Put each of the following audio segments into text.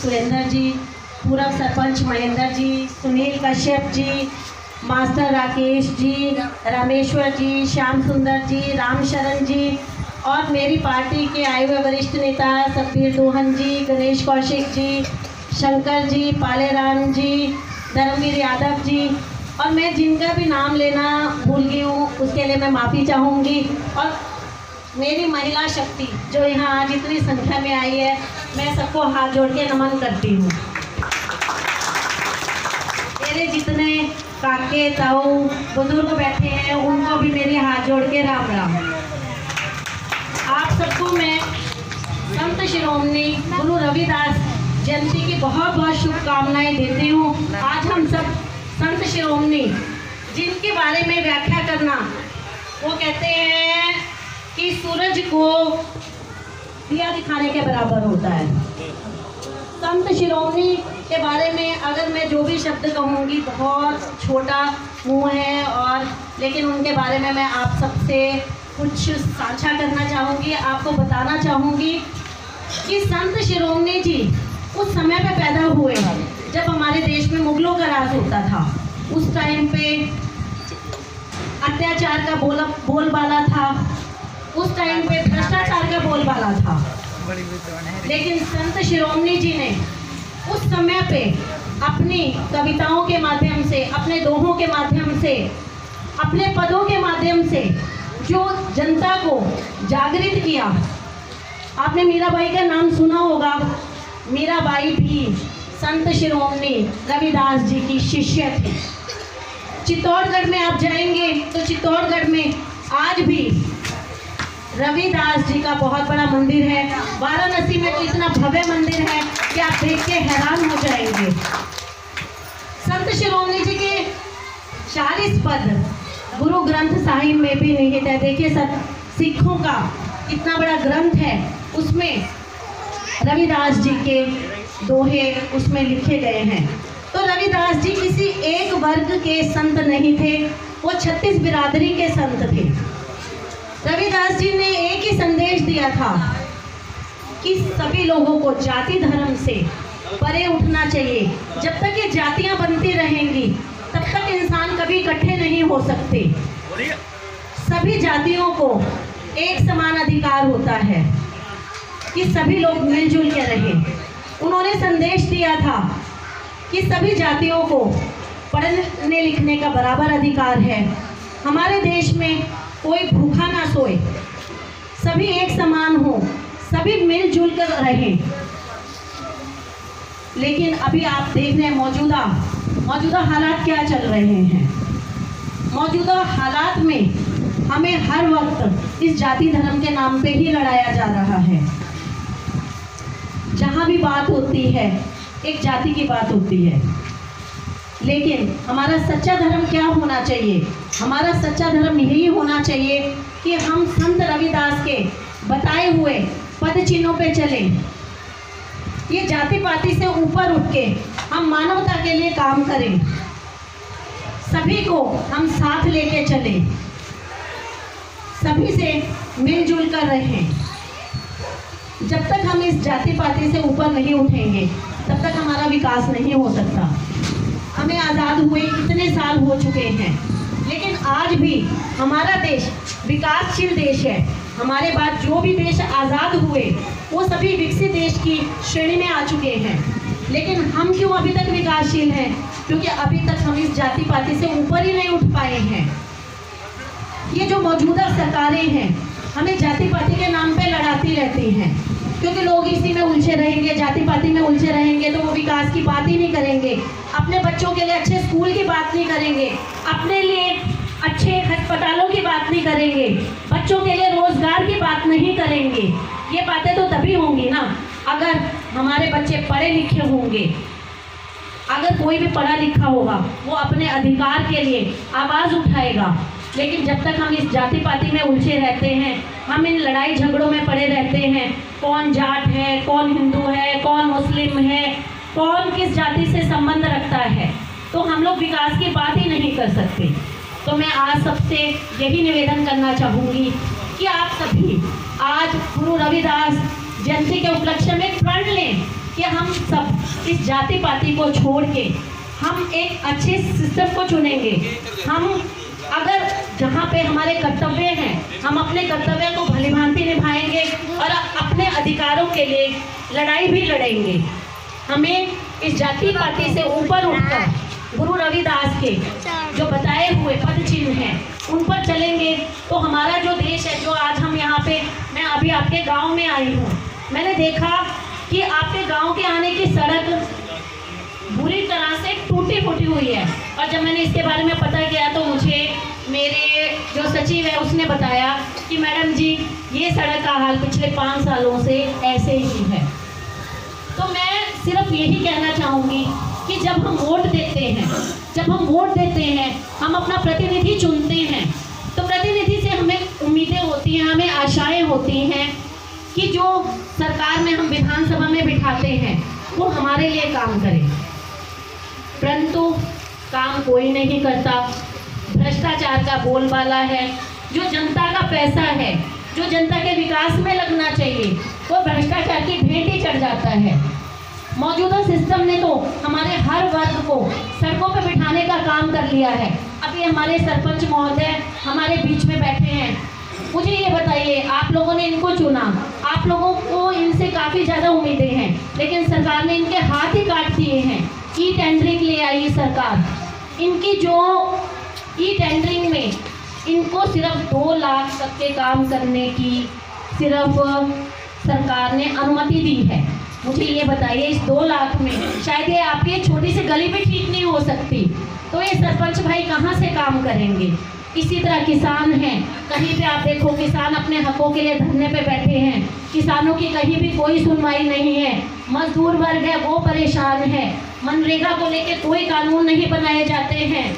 सुरेंद्र जी, पूर्व सरपंच महेंद्र जी, सुनील कश्यप जी, मास्टर राकेश जी, रामेश्वर जी, श्याम सुंदर जी, रामशरण जी और मेरी पार्टी के आए हुए वरिष्ठ नेता सतबीर दोहन जी, गणेश कौशिक जी, शंकर जी, पालेराम जी, धर्मवीर यादव जी और मैं जिनका भी नाम लेना भूल गई हूँ उसके लिए मैं माफ़ी चाहूँगी। और मेरी महिला शक्ति जो यहाँ आज इतनी संख्या में आई है, मैं सबको हाथ जोड़ के नमन करती हूँ। मेरे जितने काके ताऊ बुजुर्ग बैठे हैं उनको भी मेरे हाथ जोड़ के राम राम। आप सबको मैं संत शिरोमणि गुरु रविदास जयंती की बहुत बहुत शुभकामनाएं देती हूँ। आज हम सब संत शिरोमणि जिनके बारे में व्याख्या करना, वो कहते हैं कि सूरज को दिया दिखाने के बराबर होता है। संत शिरोमणि के बारे में अगर मैं जो भी शब्द कहूँगी बहुत छोटा मुँह है, और लेकिन उनके बारे में मैं आप सबसे कुछ साझा करना चाहूँगी, आपको बताना चाहूँगी कि संत शिरोमणि जी उस समय पे पैदा हुए जब हमारे देश में मुगलों का राज होता था। उस टाइम पे अत्याचार का बोलबाला था, उस टाइम पे भ्रष्टाचार का बोलबाला था। लेकिन संत शिरोमणि जी ने उस समय पे अपनी कविताओं के माध्यम से, अपने दोहों के माध्यम से, अपने पदों के माध्यम से जो जनता को जागृत किया। आपने मीराबाई का नाम सुना होगा। मीराबाई भी संत शिरोमणि रविदास जी की शिष्य थी। चित्तौड़गढ़ में आप जाएंगे तो चित्तौड़गढ़ में आज भी रविदास जी का बहुत बड़ा मंदिर है। वाराणसी में तो इतना भव्य मंदिर है कि आप देख के हैरान हो जाएंगे। संत शिरोमणि जी के 40 पद गुरु ग्रंथ साहिब में भी निहित है। देखिए सिखों का इतना बड़ा ग्रंथ है, उसमें रविदास जी के दोहे उसमें लिखे गए हैं। तो रविदास जी किसी एक वर्ग के संत नहीं थे, वो 36 बिरादरी के संत थे। रविदास जी ने एक ही संदेश दिया था कि सभी लोगों को जाति धर्म से परे उठना चाहिए। जब तक ये जातियां बनती रहेंगी तब तक इंसान कभी इकट्ठे नहीं हो सकते। सभी जातियों को एक समान अधिकार होता है कि सभी लोग मिलजुल के रहें। उन्होंने संदेश दिया था कि सभी जातियों को पढ़ने लिखने का बराबर अधिकार है। हमारे देश में कोई भूखा ना सोए, सभी एक समान हो, सभी मिलजुल कर रहें। लेकिन अभी आप देख रहे हैं मौजूदा हालात क्या चल रहे हैं। मौजूदा हालात में हमें हर वक्त इस जाति धर्म के नाम पे ही लड़ाया जा रहा है। जहाँ भी बात होती है एक जाति की बात होती है। लेकिन हमारा सच्चा धर्म क्या होना चाहिए? हमारा सच्चा धर्म यही होना चाहिए कि हम संत रविदास के बताए हुए पद चिन्हों पे चलें। ये जाति पाति से ऊपर उठ के हम मानवता के लिए काम करें, सभी को हम साथ लेके चलें, सभी से मिलजुल कर रहें। जब तक हम इस जाति पाति से ऊपर नहीं उठेंगे तब तक हमारा विकास नहीं हो सकता। हमें आज़ाद हुए कितने साल हो चुके हैं, लेकिन आज भी हमारा देश विकासशील देश है। हमारे बाद जो भी देश आज़ाद हुए वो सभी विकसित देश की श्रेणी में आ चुके हैं। लेकिन हम क्यों अभी तक विकासशील हैं? क्योंकि अभी तक हम इस जाति पाति से ऊपर ही नहीं उठ पाए हैं। ये जो मौजूदा सरकारें हैं हमें जाति पाति के नाम पे लड़ाती रहती हैं, क्योंकि लोग इसी में उलझे रहेंगे, जाति पाति में उलझे रहेंगे तो वो विकास की बात ही नहीं करेंगे, अपने बच्चों के लिए अच्छे स्कूल की बात नहीं करेंगे, अपने लिए अच्छे अस्पतालों की बात नहीं करेंगे, बच्चों के लिए रोजगार की बात नहीं करेंगे। ये बातें तो तभी होंगी ना अगर हमारे बच्चे पढ़े लिखे होंगे। अगर कोई भी पढ़ा लिखा होगा वो अपने अधिकार के लिए आवाज़ उठाएगा। लेकिन जब तक हम इस जाति पाति में उलझे रहते हैं, हम इन लड़ाई झगड़ों में पड़े रहते हैं, कौन जाट है, कौन हिंदू है, कौन मुस्लिम है, कौन किस जाति से संबंध रखता है, तो हम लोग विकास की बात ही नहीं कर सकते। तो मैं आज सबसे यही निवेदन करना चाहूँगी कि आप सभी आज गुरु रविदास जयंती के उपलक्ष्य में प्रण लें कि हम सब इस जाति पाति को छोड़ के हम एक अच्छे सिस्टम को चुनेंगे। हम अगर जहाँ पे हमारे कर्तव्य हैं, हम अपने कर्तव्य को भलीभांति निभाएंगे और अपने अधिकारों के लिए लड़ाई भी लड़ेंगे। हमें इस जाति पाति से ऊपर उठकर गुरु रविदास के जो बताए हुए पद चिन्ह हैं उन पर चलेंगे तो हमारा जो देश है, जो आज हम यहाँ पे, मैं अभी आपके गांव में आई हूँ, मैंने देखा कि आपके गांव के आने की सड़क बुरी तरह से टूटी फूटी हुई है। और जब मैंने इसके बारे में पता किया तो मुझे मेरे जो सचिव है उसने बताया कि मैडम जी ये सड़क का हाल पिछले 5 सालों से ऐसे ही है। तो मैं सिर्फ यही कहना चाहूँगी कि जब हम वोट देते हैं, हम अपना प्रतिनिधि चुनते हैं, तो प्रतिनिधि से हमें उम्मीदें होती हैं, हमें आशाएं होती हैं कि जो सरकार में हम विधानसभा में बिठाते हैं वो हमारे लिए काम करे, परंतु काम कोई नहीं करता। भ्रष्टाचार का बोलबाला है। जो जनता का पैसा है, जो जनता के विकास में लगना चाहिए, वो भ्रष्टाचार की भेंट ही चढ़ जाता है। मौजूदा सिस्टम ने तो हमारे हर वर्ग को सड़कों पर बिठाने का काम कर लिया है। अभी हमारे सरपंच महोदय हमारे बीच में बैठे हैं। मुझे ये बताइए, आप लोगों ने इनको चुना, आप लोगों को इनसे काफ़ी ज़्यादा उम्मीदें हैं, लेकिन सरकार ने इनके हाथ ही काट दिए हैं। ई टेंडरिंग ले आई सरकार। इनकी जो ई टेंडरिंग में इनको सिर्फ 2 लाख तक के काम करने की सिर्फ सरकार ने अनुमति दी है। मुझे ये बताइए, इस 2 लाख में शायद ये आपकी एक छोटी सी गली भी ठीक नहीं हो सकती, तो ये सरपंच भाई कहाँ से काम करेंगे। इसी तरह किसान हैं, कहीं पे आप देखो किसान अपने हकों के लिए धरने पे बैठे हैं, किसानों की कहीं भी कोई सुनवाई नहीं है। मजदूर वर्ग है वो परेशान है। मनरेगा को लेके कोई कानून नहीं बनाए जाते हैं,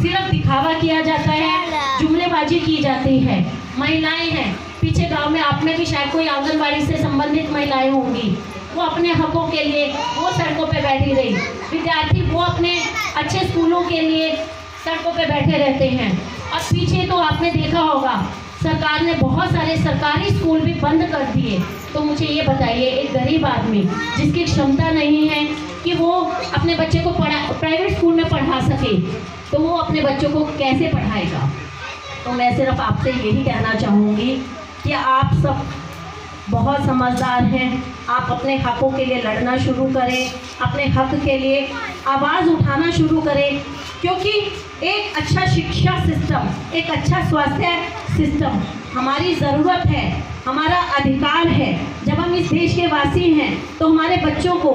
सिर्फ दिखावा किया जाता है, जुमलेबाजी की जाती है। महिलाएं हैं, पीछे गांव में आप में भी शायद कोई आंगनबाड़ी से संबंधित महिलाएं होंगी, वो अपने हकों के लिए वो सड़कों पे बैठी रही। विद्यार्थी वो अपने अच्छे स्कूलों के लिए सड़कों पे बैठे रहते हैं। और पीछे तो आपने देखा होगा सरकार ने बहुत सारे सरकारी स्कूल भी बंद कर दिए। तो मुझे ये बताइए, एक गरीब आदमी जिसकी क्षमता नहीं है कि वो अपने बच्चे को प्राइवेट स्कूल में पढ़ा सके, तो वो अपने बच्चों को कैसे पढ़ाएगा। तो मैं सिर्फ आपसे यही कहना चाहूँगी कि आप सब बहुत समझदार हैं, आप अपने हकों के लिए लड़ना शुरू करें, अपने हक के लिए आवाज़ उठाना शुरू करें, क्योंकि एक अच्छा शिक्षा सिस्टम, एक अच्छा स्वास्थ्य सिस्टम हमारी ज़रूरत है, हमारा अधिकार है। जब हम इस देश के वासी हैं तो हमारे बच्चों को